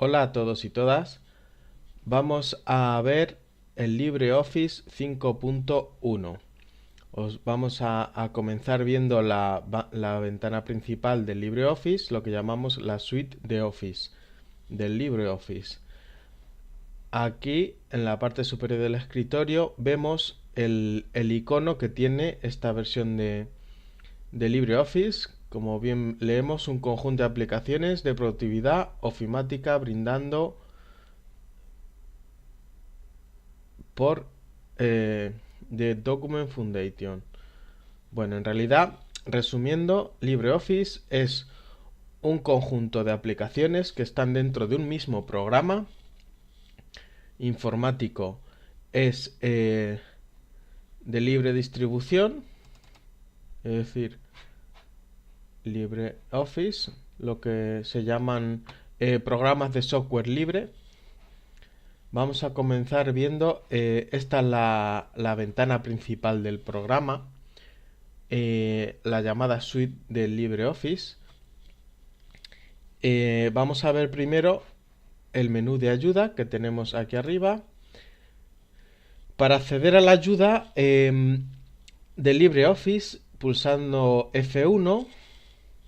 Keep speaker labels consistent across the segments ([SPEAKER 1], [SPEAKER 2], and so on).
[SPEAKER 1] Hola a todos y todas. Vamos a ver el LibreOffice 5.1. Os vamos a comenzar viendo la ventana principal del LibreOffice, lo que llamamos la suite de Office del LibreOffice. Aquí en la parte superior del escritorio vemos el icono que tiene esta versión de LibreOffice. Como bien leemos, un conjunto de aplicaciones de productividad ofimática brindando por The Document Foundation. Bueno, en realidad, resumiendo, LibreOffice es un conjunto de aplicaciones que están dentro de un mismo programa informático. Es de libre distribución, es decir, LibreOffice, lo que se llaman programas de software libre. Vamos a comenzar viendo, esta es la ventana principal del programa, la llamada suite del LibreOffice. Vamos a ver primero el menú de ayuda que tenemos aquí arriba. Para acceder a la ayuda de LibreOffice, pulsando F1,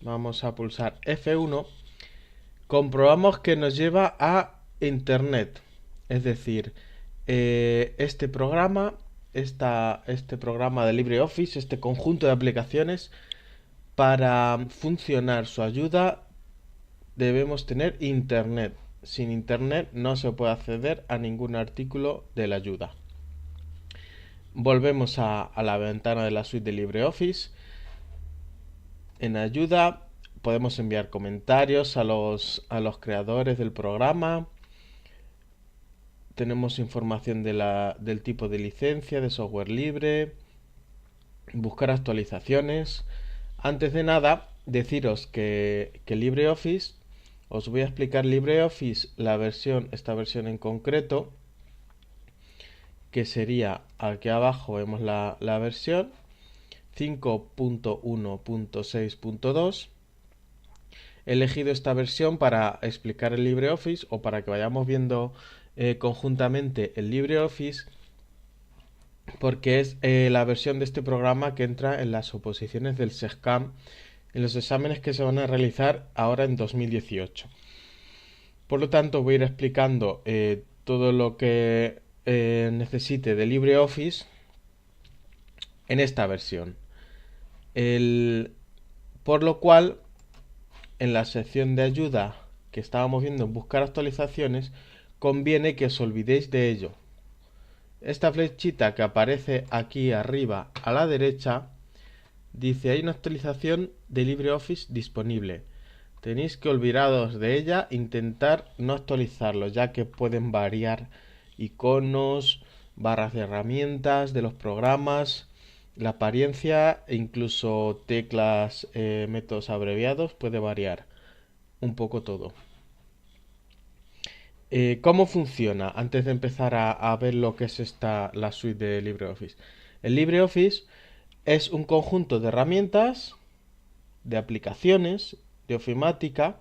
[SPEAKER 1] vamos a pulsar F1, comprobamos que nos lleva a Internet. Es decir, este programa de LibreOffice, este conjunto de aplicaciones, para funcionar su ayuda debemos tener Internet. Sin Internet no se puede acceder a ningún artículo de la ayuda. Volvemos a la ventana de la suite de LibreOffice. En ayuda podemos enviar comentarios a los creadores del programa. Tenemos información del tipo de licencia, de software libre, buscar actualizaciones. Antes de nada, deciros que LibreOffice, os voy a explicar LibreOffice, esta versión en concreto, que sería, aquí abajo vemos la versión 5.1.6.2. He elegido esta versión para explicar el LibreOffice o para que vayamos viendo conjuntamente el LibreOffice, porque es la versión de este programa que entra en las oposiciones del SESCAM, en los exámenes que se van a realizar ahora en 2018. Por lo tanto, voy a ir explicando todo lo que necesite de LibreOffice en esta versión. Por lo cual, en la sección de ayuda que estábamos viendo en buscar actualizaciones, conviene que os olvidéis de ello. Esta flechita que aparece aquí arriba a la derecha dice: hay una actualización de LibreOffice disponible. Tenéis que olvidaros de ella, intentar no actualizarlo, ya que pueden variar iconos, barras de herramientas de los programas, la apariencia e incluso teclas, métodos abreviados, puede variar un poco todo. ¿Cómo funciona? Antes de empezar a ver lo que es la suite de LibreOffice. El LibreOffice es un conjunto de herramientas, de aplicaciones, de ofimática,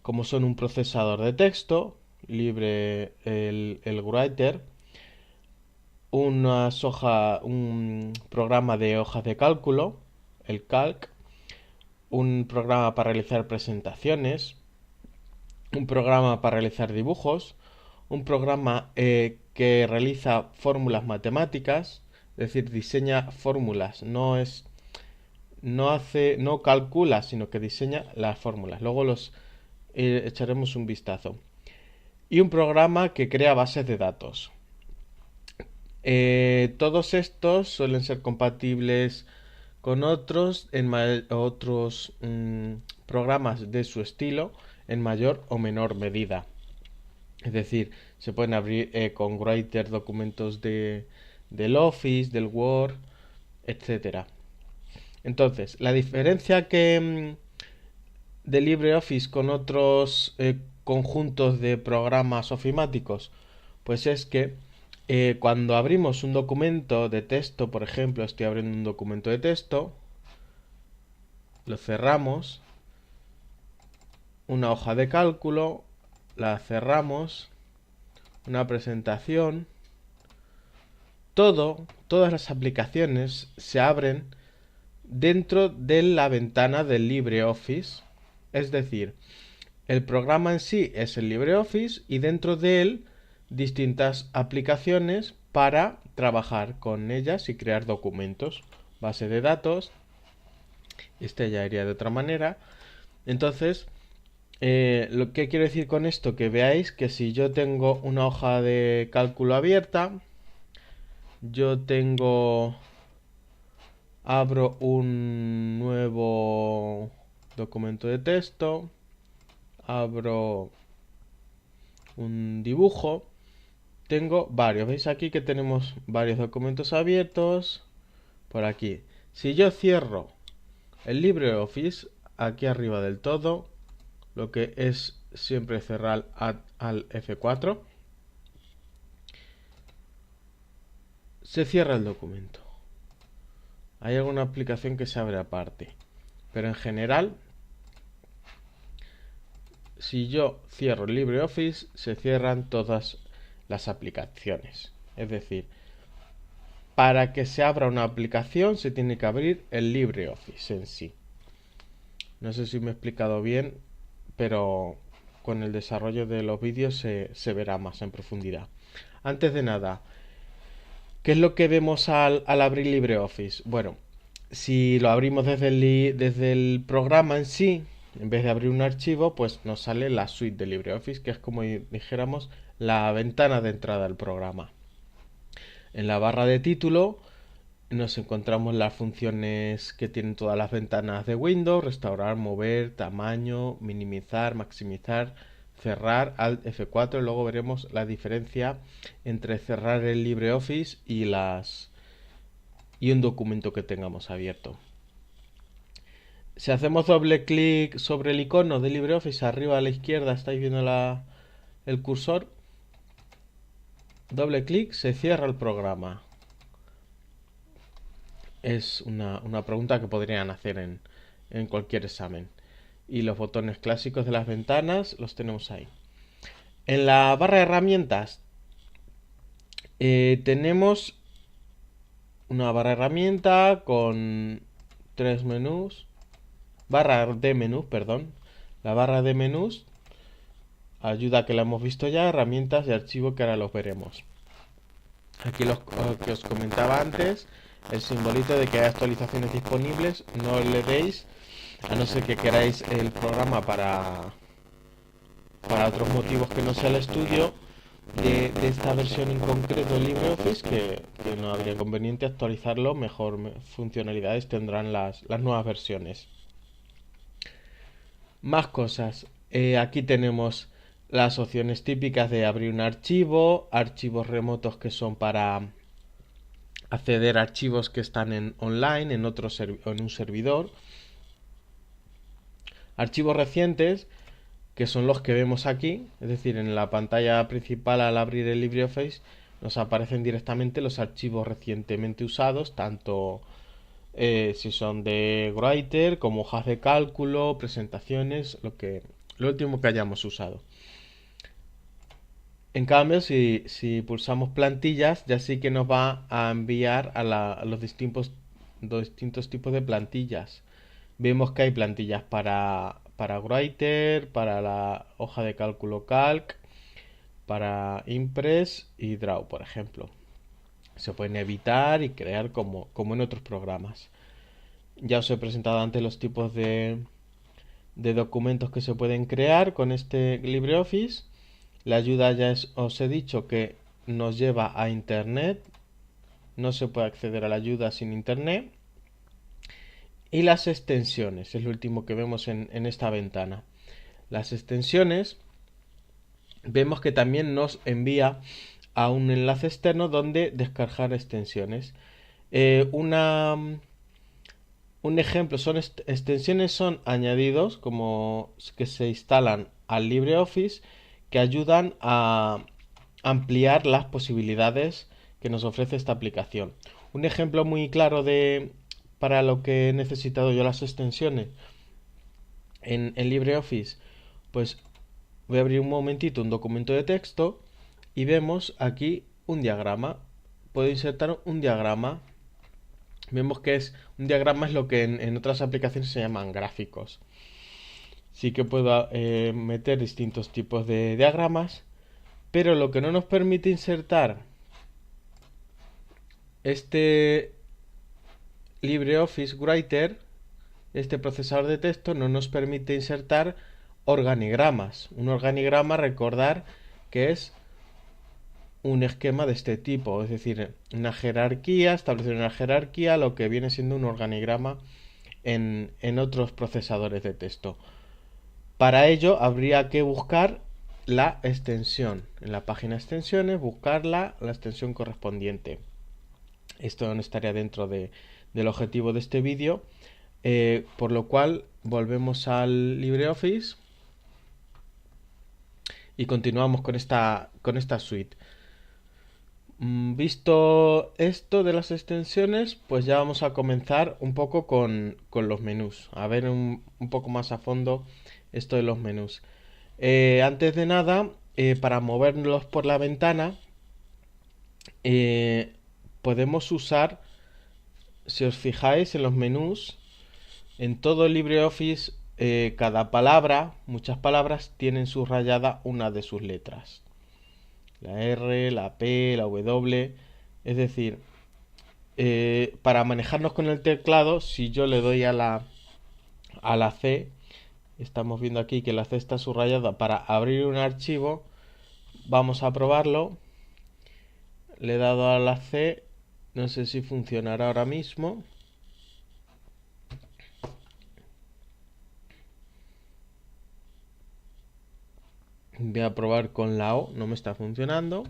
[SPEAKER 1] como son un procesador de texto, el Writer, un programa de hojas de cálculo, el Calc, un programa para realizar presentaciones, un programa para realizar dibujos, un programa que realiza fórmulas matemáticas, es decir, diseña fórmulas, no calcula, sino que diseña las fórmulas. Luego echaremos un vistazo. Y un programa que crea bases de datos. Todos estos suelen ser compatibles con otros programas de su estilo en mayor o menor medida. Es decir, se pueden abrir con Writer documentos del Office, del Word, etcétera. Entonces, la diferencia de LibreOffice con otros conjuntos de programas ofimáticos, pues es que cuando abrimos un documento de texto, por ejemplo, estoy abriendo un documento de texto, lo cerramos, una hoja de cálculo, la cerramos, una presentación, todas las aplicaciones se abren dentro de la ventana del LibreOffice. Es decir, el programa en sí es el LibreOffice y dentro de él distintas aplicaciones para trabajar con ellas y crear documentos, base de datos. Este ya iría de otra manera. Entonces, lo que quiero decir con esto, que veáis que si yo tengo una hoja de cálculo abierta, yo abro un nuevo documento de texto, abro un dibujo, tengo varios, veis aquí que tenemos varios documentos abiertos por aquí. Si yo cierro el LibreOffice aquí arriba del todo, lo que es siempre cerrar al F4, se cierra el documento. Hay alguna aplicación que se abre aparte, pero en general, si yo cierro el LibreOffice, se cierran todas las aplicaciones. Es decir, para que se abra una aplicación se tiene que abrir el LibreOffice en sí. No sé si me he explicado bien, pero con el desarrollo de los vídeos se verá más en profundidad. Antes de nada, ¿qué es lo que vemos al abrir LibreOffice? Bueno, si lo abrimos desde el programa en sí, en vez de abrir un archivo, pues nos sale la suite de LibreOffice, que es como dijéramos la ventana de entrada al programa. En la barra de título nos encontramos las funciones que tienen todas las ventanas de Windows: restaurar, mover, tamaño, minimizar, maximizar, cerrar, Alt F4. Luego veremos la diferencia entre cerrar el LibreOffice y un documento que tengamos abierto. Si hacemos doble clic sobre el icono de LibreOffice, arriba a la izquierda estáis viendo el cursor, doble clic, se cierra el programa. Es una pregunta que podrían hacer en cualquier examen. Y los botones clásicos de las ventanas los tenemos ahí. En la barra de herramientas tenemos una barra de herramienta con tres menús. Barra de menús, perdón. La barra de menús, ayuda que la hemos visto ya, herramientas y archivo que ahora los veremos. Aquí lo que os comentaba antes, el simbolito de que hay actualizaciones disponibles, no le deis, a no ser que queráis el programa para otros motivos que no sea el estudio de esta versión en concreto de LibreOffice, que no habría conveniente actualizarlo, mejor funcionalidades tendrán las nuevas versiones. Más cosas. Aquí tenemos las opciones típicas de abrir un archivo, archivos remotos que son para acceder a archivos que están online en un servidor, archivos recientes que son los que vemos aquí, es decir, en la pantalla principal al abrir el LibreOffice nos aparecen directamente los archivos recientemente usados, tanto si son de Writer como hojas de cálculo, presentaciones, lo último que hayamos usado. En cambio, si pulsamos plantillas, ya sí que nos va a enviar a los distintos tipos de plantillas. Vemos que hay plantillas para Writer, para la hoja de cálculo Calc, para Impress y Draw, por ejemplo. Se pueden editar y crear como en otros programas. Ya os he presentado antes los tipos de documentos que se pueden crear con este LibreOffice. La ayuda os he dicho que nos lleva a Internet. No se puede acceder a la ayuda sin Internet. Y las extensiones, es lo último que vemos en esta ventana. Las extensiones, vemos que también nos envía a un enlace externo donde descargar extensiones. Un ejemplo, extensiones son añadidos como que se instalan al LibreOffice, que ayudan a ampliar las posibilidades que nos ofrece esta aplicación. Un ejemplo muy claro para lo que he necesitado yo las extensiones en LibreOffice, pues voy a abrir un momentito un documento de texto y vemos aquí un diagrama. Puedo insertar un diagrama. Vemos que un diagrama es lo que en otras aplicaciones se llaman gráficos. Sí que puedo meter distintos tipos de diagramas, pero lo que no nos permite insertar este LibreOffice Writer, este procesador de texto, no nos permite insertar organigramas. Un organigrama, recordar que es un esquema de este tipo, es decir, una jerarquía, establecer una jerarquía, lo que viene siendo un organigrama en otros procesadores de texto. Para ello habría que buscar la extensión. En la página extensiones, buscarla, la extensión correspondiente. Esto no estaría dentro del objetivo de este vídeo, por lo cual volvemos al LibreOffice y continuamos con esta suite. Visto esto de las extensiones, pues ya vamos a comenzar un poco con los menús, a ver un poco más a fondo esto de los menús. Antes de nada, para moverlos por la ventana, podemos usar, si os fijáis en los menús, en todo el LibreOffice, cada palabra, muchas palabras, tienen subrayada una de sus letras. La R, la P, la W. Es decir, para manejarnos con el teclado, si yo le doy a la C, estamos viendo aquí que la C está subrayada para abrir un archivo. Vamos a probarlo. Le he dado a la C. No sé si funcionará ahora mismo. Voy a probar con la O. No me está funcionando.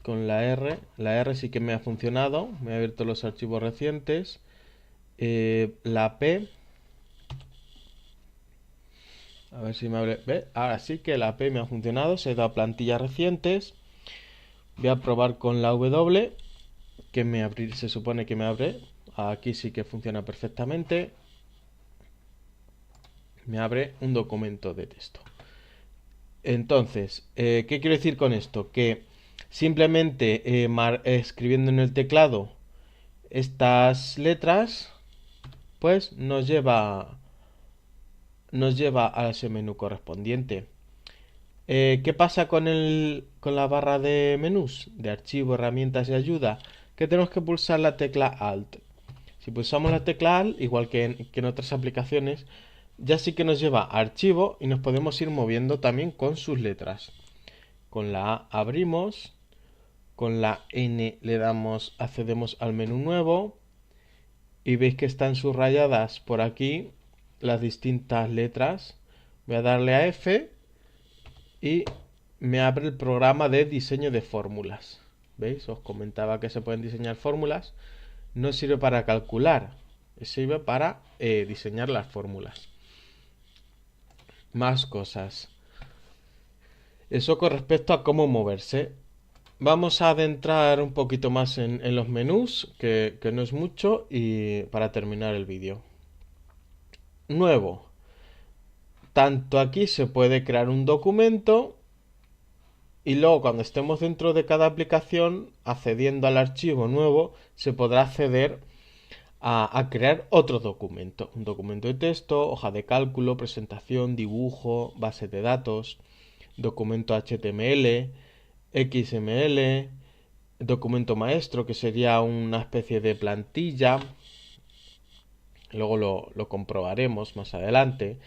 [SPEAKER 1] Con la R sí que me ha funcionado. Me ha abierto los archivos recientes. La P. A ver si me abre. ¿Ve? Ahora sí que la P me ha funcionado. Se da plantillas recientes. Voy a probar con la W. Que se supone que me abre. Aquí sí que funciona perfectamente. Me abre un documento de texto. Entonces, ¿qué quiero decir con esto? Que simplemente escribiendo en el teclado estas letras, pues nos lleva a ese menú correspondiente. ¿Qué pasa con la barra de menús? De archivo, herramientas y ayuda. Que tenemos que pulsar la tecla Alt. Si pulsamos la tecla Alt, igual que en otras aplicaciones, ya sí que nos lleva a archivo y nos podemos ir moviendo también con sus letras. Con la A abrimos, con la N le damos, accedemos al menú nuevo y veis que están subrayadas por aquí las distintas letras. Voy a darle a F y me abre el programa de diseño de fórmulas. ¿Veis? Os comentaba que se pueden diseñar fórmulas. No sirve para calcular, sirve para diseñar las fórmulas. Más cosas. Eso con respecto a cómo moverse. Vamos a adentrar un poquito más en los menús, que no es mucho, y para terminar el vídeo. Nuevo. Tanto aquí se puede crear un documento y luego cuando estemos dentro de cada aplicación, accediendo al archivo nuevo, se podrá acceder a crear otro documento. Un documento de texto, hoja de cálculo, presentación, dibujo, base de datos, documento HTML, XML, documento maestro, que sería una especie de plantilla. Luego lo comprobaremos más adelante.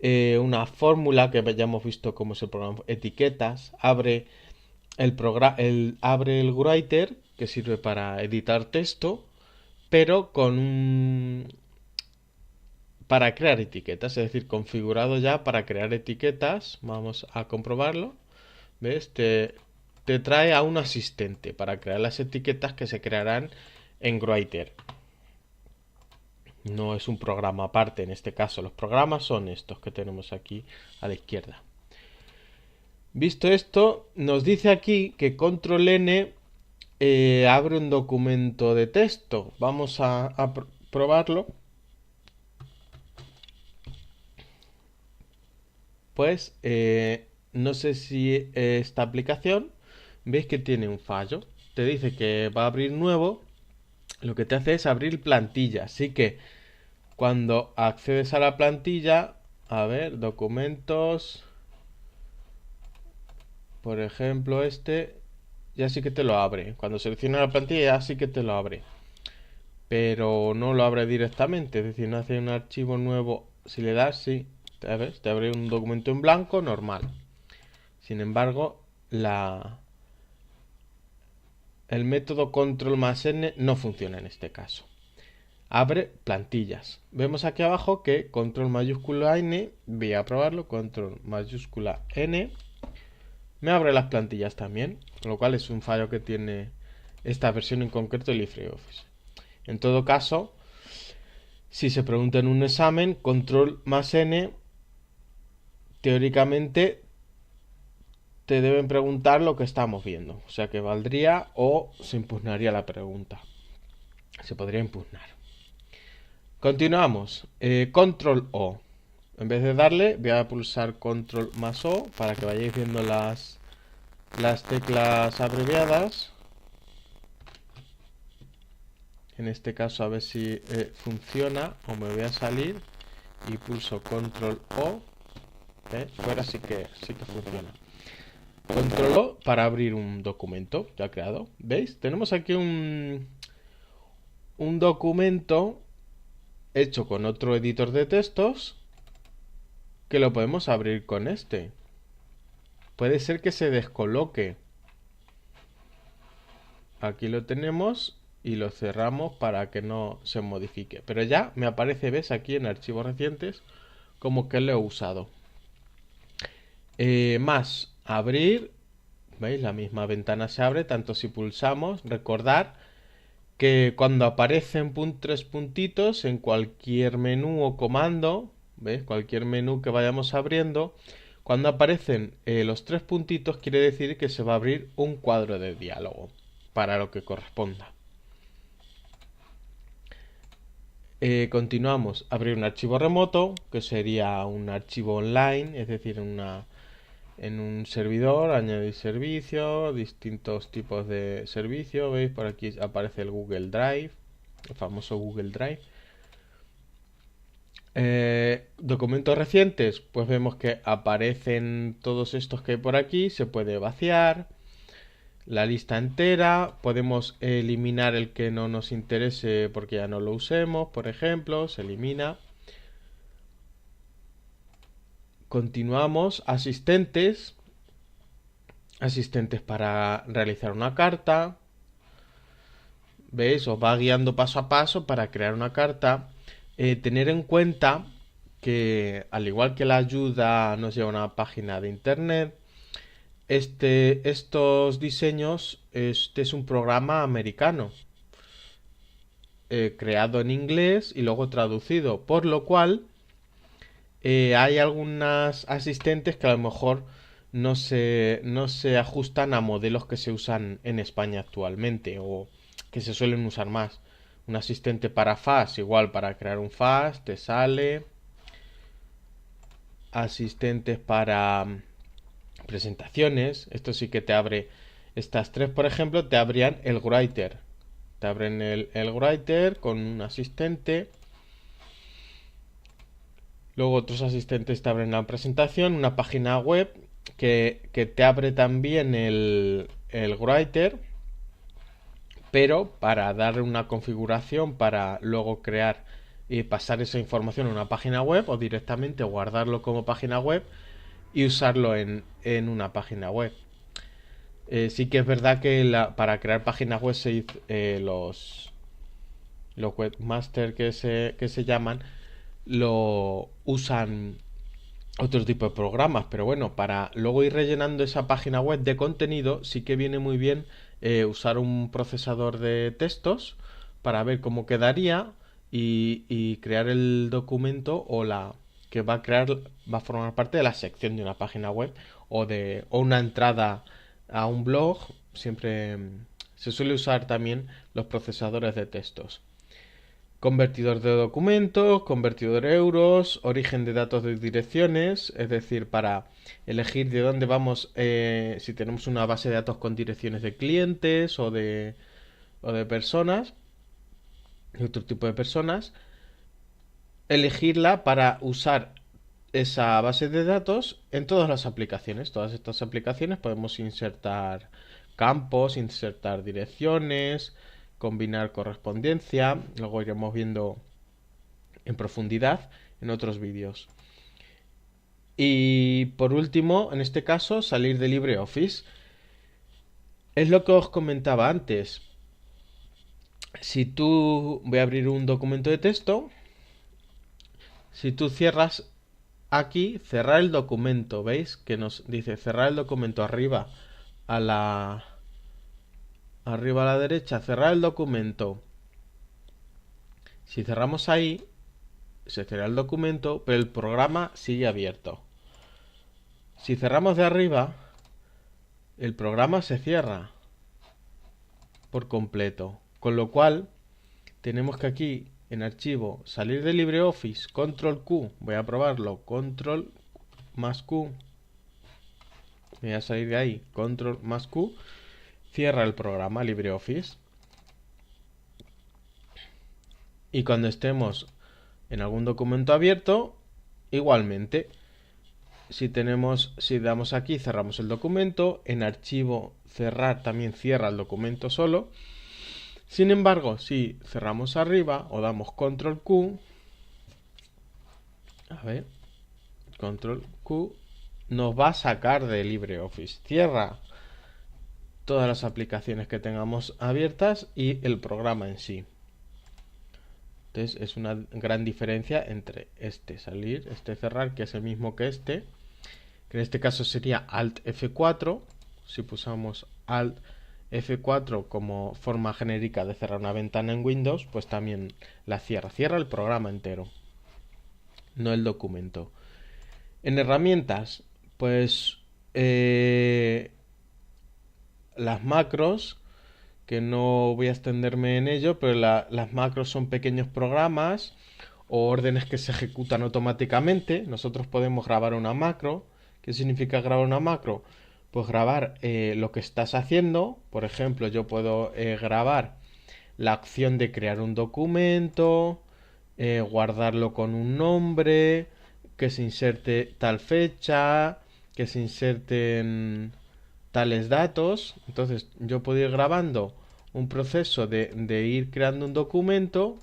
[SPEAKER 1] Una fórmula que ya hemos visto cómo es el programa, etiquetas, abre el Writer, que sirve para editar texto, pero para crear etiquetas, es decir, configurado ya para crear etiquetas. Vamos a comprobarlo. ¿Ves? Te trae a un asistente para crear las etiquetas que se crearán en Writer. No es un programa aparte en este caso. Los programas son estos que tenemos aquí a la izquierda. Visto esto, nos dice aquí que control N abre un documento de texto. Vamos a probarlo, pues no sé si esta aplicación, veis que tiene un fallo. Te dice que va a abrir nuevo, lo que te hace es abrir plantilla. Así que cuando accedes a la plantilla, a ver, documentos, por ejemplo, ya sí que te lo abre. Cuando seleccionas la plantilla, ya sí que te lo abre. Pero no lo abre directamente, es decir, no hace un archivo nuevo. Si le das, sí, te abre un documento en blanco normal. Sin embargo, el método control más n no funciona en este caso. Abre plantillas. Vemos aquí abajo que control mayúscula n, voy a probarlo, control mayúscula n, me abre las plantillas también, lo cual es un fallo que tiene esta versión en concreto de LibreOffice. En todo caso, si se pregunta en un examen, control más n, teóricamente te deben preguntar lo que estamos viendo. O sea que valdría o se impugnaría la pregunta. Se podría impugnar. Continuamos. Control O. En vez de darle, voy a pulsar Control más O para que vayáis viendo las teclas abreviadas. En este caso a ver si funciona o me voy a salir y pulso Control O. Fuera sí que funciona. Control O para abrir un documento ya creado. ¿Veis? Tenemos aquí un documento hecho con otro editor de textos que lo podemos abrir con este. Puede ser que se descoloque. Aquí lo tenemos y lo cerramos para que no se modifique. Pero ya me aparece, ves, aquí en archivos recientes como que lo he usado. Más abrir, ¿veis? La misma ventana se abre, tanto si pulsamos. Recordar que cuando aparecen tres puntitos en cualquier menú o comando, ¿veis? Cualquier menú que vayamos abriendo, cuando aparecen los tres puntitos quiere decir que se va a abrir un cuadro de diálogo para lo que corresponda. Continuamos. Abrir un archivo remoto, que sería un archivo online, es decir, en un servidor, añadir servicio, distintos tipos de servicio. ¿Veis? Por aquí aparece el Google Drive, el famoso Google Drive. Documentos recientes, pues vemos que aparecen todos estos que hay por aquí, se puede vaciar la lista entera, podemos eliminar el que no nos interese porque ya no lo usemos, por ejemplo, se elimina. Continuamos, asistentes para realizar una carta. ¿Veis? Os va guiando paso a paso para crear una carta. Tener en cuenta que al igual que la ayuda nos lleva a una página de internet, estos diseños, este es un programa americano, creado en inglés y luego traducido, por lo cual hay algunas asistentes que a lo mejor no se ajustan a modelos que se usan en España actualmente o que se suelen usar más. Un asistente para FAS, igual para crear un FAS, te sale. Asistentes para presentaciones, esto sí que te abre. Estas tres, por ejemplo, te abrían el Writer. Te abren el Writer con un asistente. Luego otros asistentes te abren la presentación, una página web que te abre también el Writer, pero para darle una configuración para luego crear y pasar esa información a una página web o directamente guardarlo como página web y usarlo en una página web. Sí que es verdad que para crear páginas web los webmasters que se llaman lo usan otro tipo de programas, pero bueno, para luego ir rellenando esa página web de contenido sí que viene muy bien usar un procesador de textos para ver cómo quedaría y crear el documento o que va a formar parte de la sección de una página web o una entrada a un blog. Siempre se suele usar también los procesadores de textos. convertidor de documentos, convertidor de euros, origen de datos de direcciones, es decir, para elegir de dónde vamos, si tenemos una base de datos con direcciones de clientes o de personas, de otro tipo de personas, elegirla para usar esa base de datos en todas las aplicaciones. Todas estas aplicaciones podemos insertar campos, insertar direcciones, combinar correspondencia. Luego iremos viendo en profundidad en otros vídeos. Y por último, en este caso, salir de LibreOffice. Es lo que os comentaba antes. Si tú voy a abrir un documento de texto, si tú cierras aquí, cerrar el documento, ¿veis? Que nos dice cerrar el documento arriba arriba a la derecha, cerrar el documento. Si cerramos ahí, se cierra el documento, pero el programa sigue abierto. Si cerramos de arriba, el programa se cierra por completo. Con lo cual, tenemos que aquí en archivo salir de LibreOffice, control Q, voy a probarlo, control más Q, voy a salir de ahí, control más Q, cierra el programa LibreOffice. Y cuando estemos en algún documento abierto, igualmente, si damos aquí, cerramos el documento, en archivo cerrar también cierra el documento solo. Sin embargo, si cerramos arriba o damos control Q, a ver, control Q, nos va a sacar de LibreOffice. Cierra todas las aplicaciones que tengamos abiertas y el programa en sí. Entonces es una gran diferencia entre salir, cerrar, que es el mismo que que en este caso sería Alt F4. Si pulsamos Alt F4 como forma genérica de cerrar una ventana en Windows, pues también la cierra. Cierra el programa entero, no el documento. En herramientas, pues las macros, que no voy a extenderme en ello, pero las macros son pequeños programas o órdenes que se ejecutan automáticamente. Nosotros podemos grabar una macro. ¿Qué significa grabar una macro? Pues grabar lo que estás haciendo. Por ejemplo, yo puedo grabar la acción de crear un documento, guardarlo con un nombre, que se inserte tal fecha, que se inserten tales datos. Entonces yo puedo ir grabando un proceso de ir creando un documento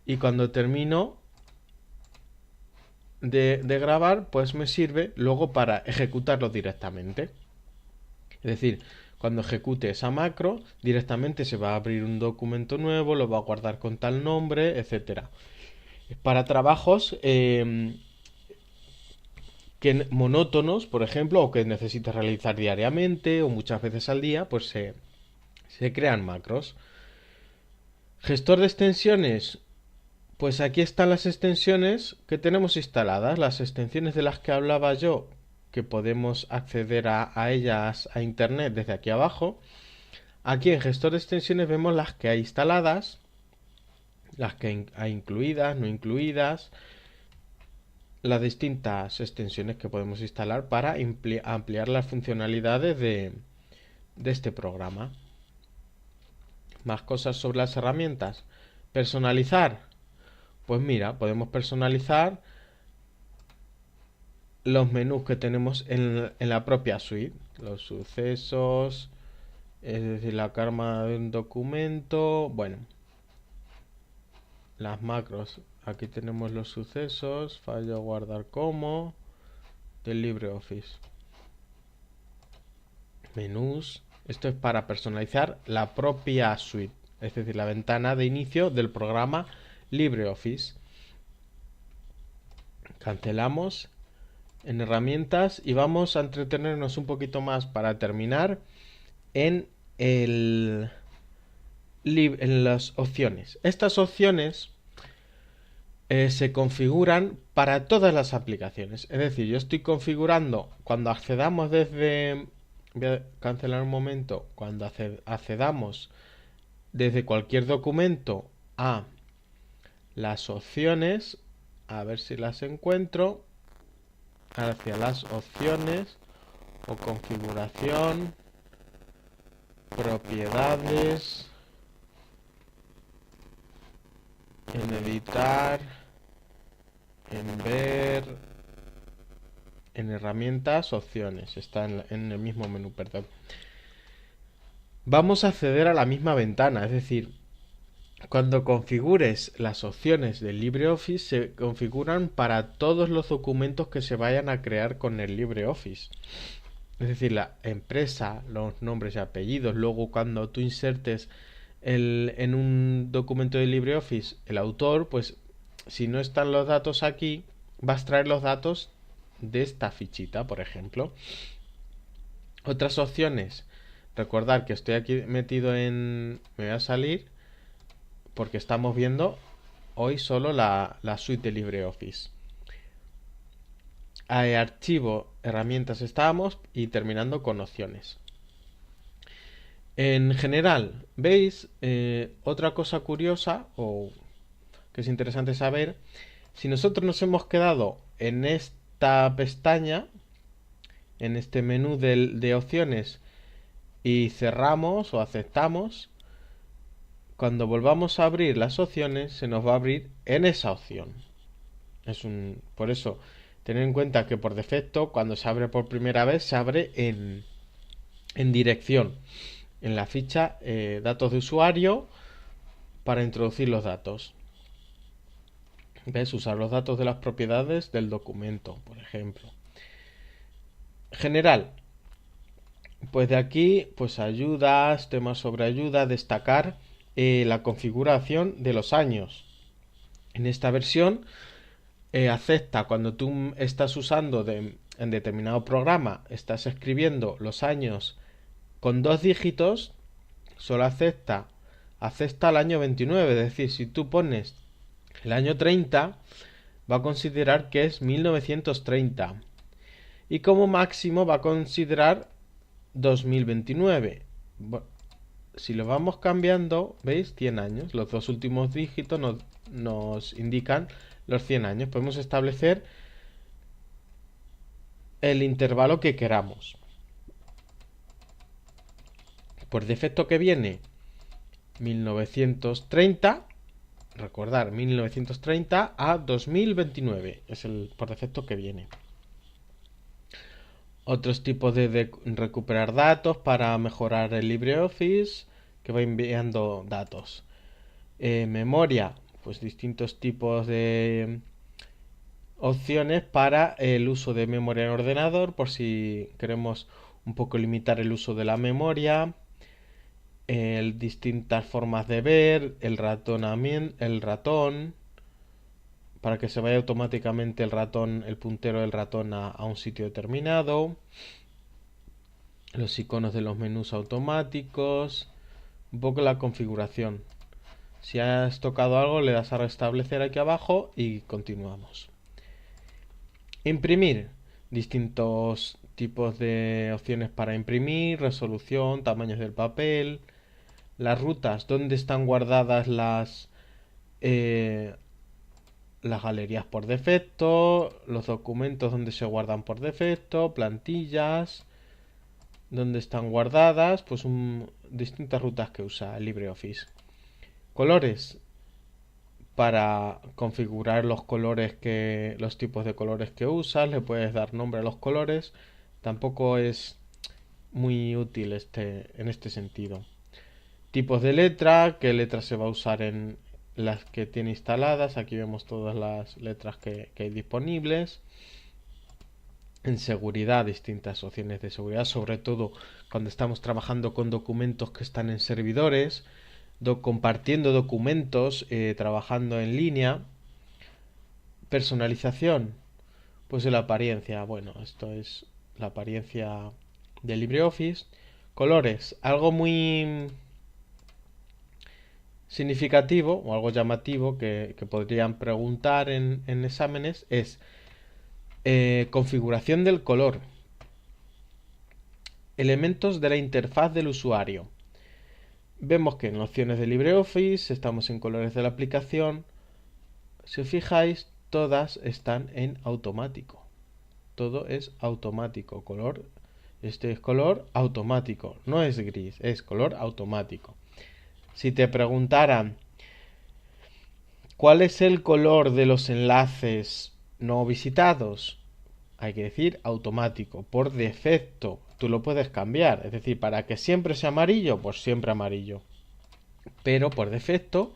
[SPEAKER 1] y cuando termino de grabar, pues me sirve luego para ejecutarlo directamente. Es decir, cuando ejecute esa macro, directamente se va a abrir un documento nuevo, lo va a guardar con tal nombre, etcétera. Para trabajos monótonos, por ejemplo, o que necesites realizar diariamente o muchas veces al día, pues se crean macros. Gestor de extensiones. Pues aquí están las extensiones que tenemos instaladas, las extensiones de las que hablaba yo, que podemos acceder a ellas a internet desde aquí abajo. Aquí en gestor de extensiones vemos las que hay instaladas, las que hay incluidas, no incluidas, las distintas extensiones que podemos instalar para ampliar las funcionalidades de este programa. Más cosas sobre las herramientas. Personalizar. Pues mira, podemos personalizar los menús que tenemos en la propia suite. Los sucesos, es decir, la karma de un documento. Bueno, las macros. Aquí tenemos los sucesos, fallo guardar como, del LibreOffice. Menús. Esto es para personalizar la propia suite, es decir, la ventana de inicio del programa LibreOffice. Cancelamos en herramientas y vamos a entretenernos un poquito más para terminar en las opciones. Estas opciones se configuran para todas las aplicaciones. Es decir, yo estoy configurando cuando accedamos desde... Voy a cancelar un momento. Cuando accedamos desde cualquier documento a las opciones, a ver si las encuentro, hacia las opciones o configuración, propiedades, en editar, en ver, en herramientas, opciones, está en el mismo menú, perdón. Vamos a acceder a la misma ventana, es decir, cuando configures las opciones del LibreOffice se configuran para todos los documentos que se vayan a crear con el LibreOffice. Es decir, la empresa, los nombres y apellidos. Luego cuando tú insertes en un documento de LibreOffice el autor, pues si no están los datos aquí, vas a traer los datos de esta fichita, por ejemplo. Otras opciones. Recordar que estoy aquí metido en... Me voy a salir porque estamos viendo hoy solo la suite de LibreOffice. Archivo, herramientas estábamos y terminando con opciones. En general, ¿veis? Otra cosa curiosa o que es interesante saber, si nosotros nos hemos quedado en esta pestaña, en este menú de opciones y cerramos o aceptamos, cuando volvamos a abrir las opciones se nos va a abrir en esa opción. Por eso, tener en cuenta que por defecto cuando se abre por primera vez se abre en dirección, en la ficha datos de usuario para introducir los datos. ¿Ves? Usar los datos de las propiedades del documento, por ejemplo. General. Pues de aquí, pues ayudas, temas sobre ayuda, destacar la configuración de los años. En esta versión acepta cuando tú estás usando en determinado programa, estás escribiendo los años con 2 dígitos, solo acepta el año 29. Es decir, si tú pones el año 30, va a considerar que es 1930. Y como máximo va a considerar 2029. Si lo vamos cambiando, ¿veis? 100 años. Los dos últimos dígitos nos indican los 100 años. Podemos establecer el intervalo que queramos. Por defecto que viene 1930, recordar 1930 a 2029 es el por defecto que viene. Otros tipos de recuperar datos para mejorar el LibreOffice que va enviando datos. Memoria, pues distintos tipos de opciones para el uso de memoria en ordenador, por si queremos un poco limitar el uso de la memoria. Distintas formas de ver, el ratón, para que se vaya automáticamente el puntero del ratón a un sitio determinado. Los iconos de los menús automáticos. Un poco la configuración. Si has tocado algo, le das a restablecer aquí abajo y continuamos. Imprimir. Distintos tipos de opciones para imprimir, resolución, tamaños del papel. Las rutas, donde están guardadas las galerías por defecto, los documentos donde se guardan por defecto, plantillas, donde están guardadas, pues distintas rutas que usa LibreOffice. Colores, para configurar los tipos de colores que usas, le puedes dar nombre a los colores. Tampoco es muy útil en este sentido. Tipos de letra, qué letra se va a usar en las que tiene instaladas. Aquí vemos todas las letras que hay disponibles. En seguridad, distintas opciones de seguridad, sobre todo cuando estamos trabajando con documentos que están en servidores, compartiendo documentos, trabajando en línea. Personalización, pues la apariencia. Bueno, esto es la apariencia de LibreOffice. Colores, algo muy significativo o algo llamativo que podrían preguntar en exámenes es configuración del color, elementos de la interfaz del usuario. Vemos que en opciones de LibreOffice estamos en colores de la aplicación, si os fijáis, todas están en automático. Todo es automático. Este es color automático. No es gris, es color automático. Si te preguntaran cuál es el color de los enlaces no visitados, hay que decir automático, por defecto. Tú lo puedes cambiar, es decir, para que siempre sea amarillo, pues siempre amarillo. Pero por defecto,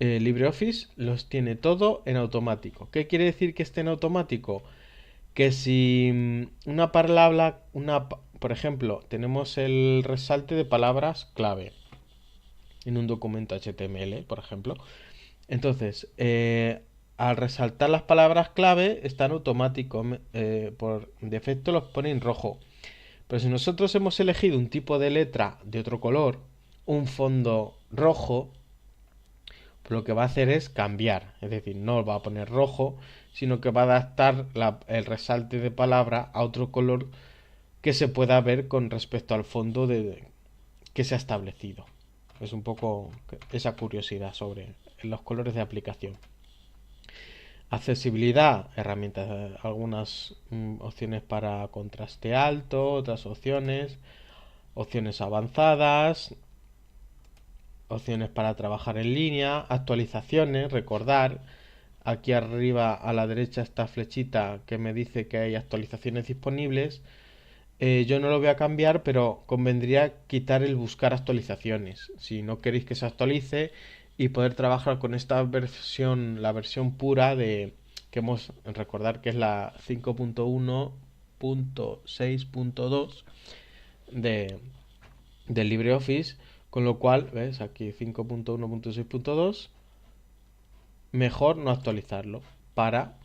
[SPEAKER 1] LibreOffice los tiene todo en automático. ¿Qué quiere decir que esté en automático? Que si una palabra, por ejemplo, tenemos el resalte de palabras clave en un documento HTML, por ejemplo. Entonces, al resaltar las palabras clave, están automáticos. Por defecto los pone en rojo. Pero si nosotros hemos elegido un tipo de letra de otro color, un fondo rojo, lo que va a hacer es cambiar. Es decir, no va a poner rojo, sino que va a adaptar el resalte de palabra a otro color que se pueda ver con respecto al fondo que se ha establecido. Es un poco esa curiosidad sobre los colores de aplicación. Accesibilidad, herramientas, algunas opciones para contraste alto, otras opciones avanzadas, opciones para trabajar en línea, actualizaciones, recordar. Aquí arriba a la derecha esta flechita que me dice que hay actualizaciones disponibles. Yo no lo voy a cambiar, pero convendría quitar el buscar actualizaciones. Si no queréis que se actualice y poder trabajar con esta versión, la versión pura recordar que es la 5.1.6.2 de LibreOffice, con lo cual, ves aquí 5.1.6.2, mejor no actualizarlo para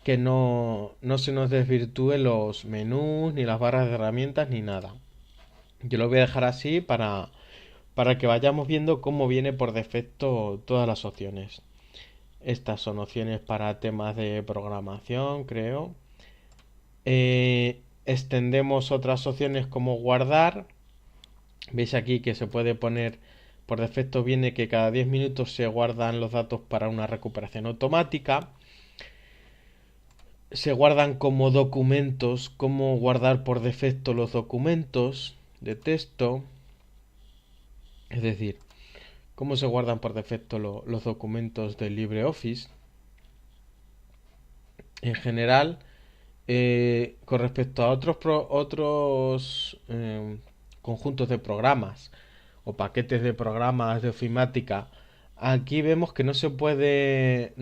[SPEAKER 1] que no se nos desvirtúen los menús, ni las barras de herramientas, ni nada. Yo lo voy a dejar así para que vayamos viendo cómo viene por defecto todas las opciones. Estas son opciones para temas de programación, creo. Extendemos otras opciones como guardar. Veis aquí que se puede poner, por defecto viene que cada 10 minutos se guardan los datos para una recuperación automática. Se guardan como documentos, cómo guardar por defecto los documentos de texto. Es decir, cómo se guardan por defecto los documentos de LibreOffice. En general, con respecto a otros conjuntos de programas o paquetes de programas de ofimática, aquí vemos que no se puede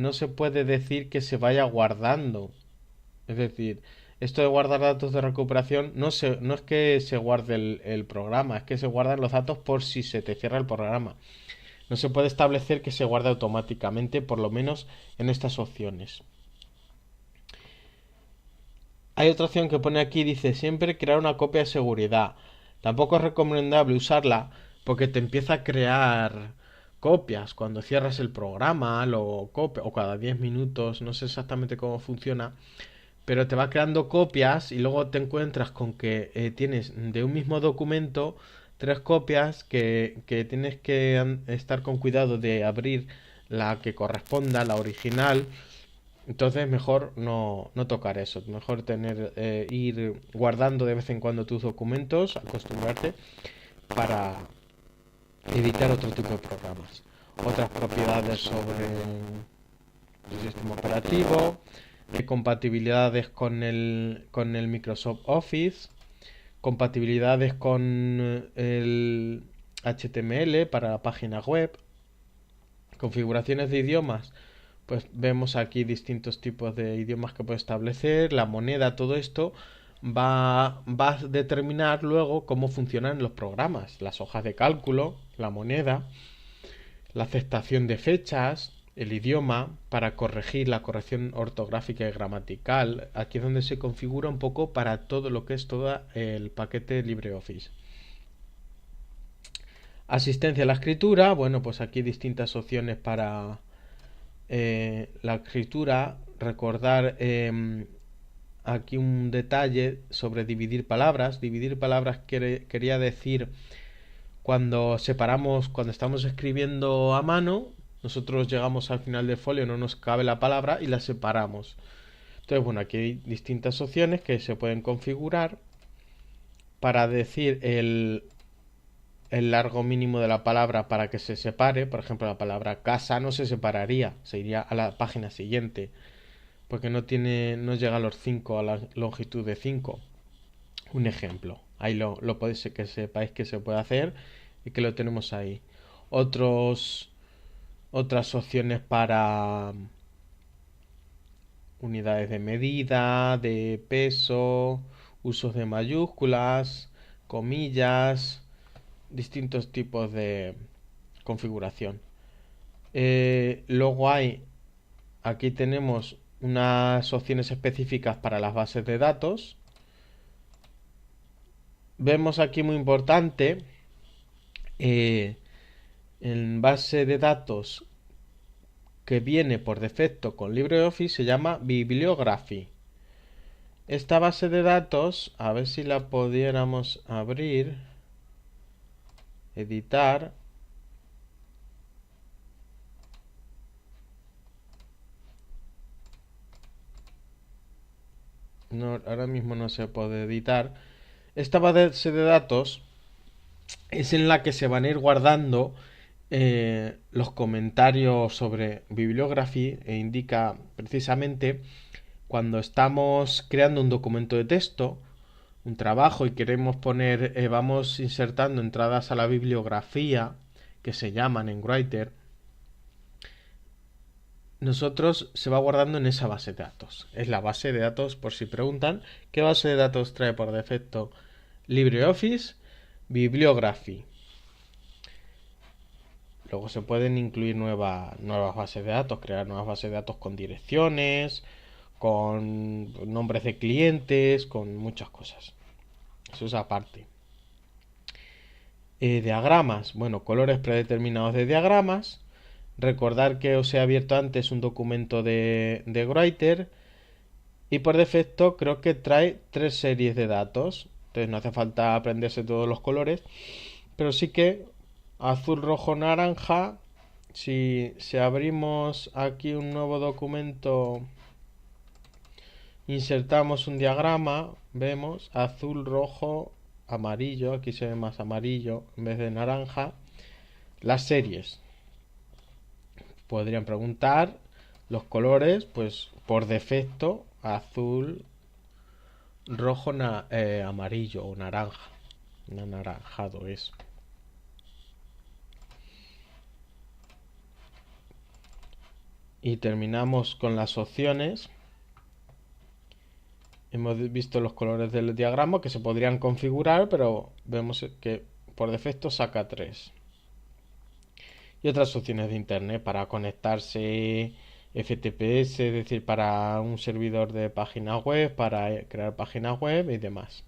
[SPEAKER 1] decir que se vaya guardando. Es decir, esto de guardar datos de recuperación no es que se guarde el programa, es que se guardan los datos por si se te cierra el programa. No se puede establecer que se guarde automáticamente, por lo menos en estas opciones. Hay otra opción que pone aquí, dice siempre crear una copia de seguridad. Tampoco es recomendable usarla porque te empieza a crear copias cuando cierras el programa o cada 10 minutos, no sé exactamente cómo funciona, pero te va creando copias y luego te encuentras con que tienes de un mismo documento 3 copias que tienes que estar con cuidado de abrir la que corresponda, la original. Entonces mejor no tocar eso, mejor ir guardando de vez en cuando tus documentos, acostumbrarte para editar otro tipo de programas. Otras propiedades sobre el sistema operativo, compatibilidades con el Microsoft Office, compatibilidades con el HTML para páginas web, configuraciones de idiomas. Pues vemos aquí distintos tipos de idiomas que puede establecer, la moneda, todo esto va a determinar luego cómo funcionan los programas, las hojas de cálculo, la moneda, la aceptación de fechas, el idioma, para corregir la corrección ortográfica y gramatical. Aquí es donde se configura un poco para todo lo que es todo el paquete LibreOffice. Asistencia a la escritura, bueno, pues aquí distintas opciones para la escritura. Recordar aquí un detalle sobre dividir palabras. Dividir palabras quería decir cuando estamos escribiendo a mano, nosotros llegamos al final del folio, no nos cabe la palabra y la separamos. Entonces, bueno, aquí hay distintas opciones que se pueden configurar para decir el largo mínimo de la palabra para que se separe. Por ejemplo, la palabra casa no se separaría, se iría a la página siguiente, porque no llega a los 5, a la longitud de 5. Un ejemplo. Ahí lo podéis, que sepáis que se puede hacer y que lo tenemos ahí. Otras opciones para unidades de medida, de peso, usos de mayúsculas, comillas, distintos tipos de configuración. Luego aquí tenemos unas opciones específicas para las bases de datos. Vemos aquí muy importante, en base de datos que viene por defecto con LibreOffice se llama Bibliography. Esta base de datos, a ver si la pudiéramos abrir, editar. No, ahora mismo no se puede editar. Esta base de datos es en la que se van a ir guardando los comentarios sobre Bibliography, e indica precisamente cuando estamos creando un documento de texto, un trabajo, y queremos poner, vamos insertando entradas a la bibliografía que se llaman en Writer. Nosotros se va guardando en esa base de datos. Es la base de datos, por si preguntan, ¿qué base de datos trae por defecto LibreOffice? Bibliography. Luego se pueden incluir nuevas bases de datos, crear nuevas bases de datos con direcciones, con nombres de clientes, con muchas cosas. Eso es aparte. Diagramas. Bueno, colores predeterminados de diagramas. Recordar que os he abierto antes un documento de Writer y por defecto creo que trae 3 series de datos. Entonces no hace falta aprenderse todos los colores, pero sí que azul, rojo, naranja. Si abrimos aquí un nuevo documento, insertamos un diagrama, vemos azul, rojo, amarillo. Aquí se ve más amarillo en vez de naranja. Las series. Podrían preguntar los colores, pues por defecto azul, rojo, amarillo o naranja. Un anaranjado es. Y terminamos con las opciones. Hemos visto los colores del diagrama que se podrían configurar, pero vemos que por defecto saca 3. Y otras opciones de internet para conectarse, FTPS, es decir, para un servidor de página web, para crear páginas web y demás.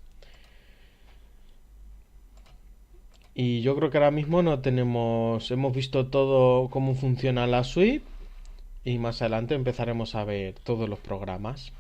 [SPEAKER 1] Y yo creo que ahora mismo hemos visto todo cómo funciona la suite, y más adelante empezaremos a ver todos los programas.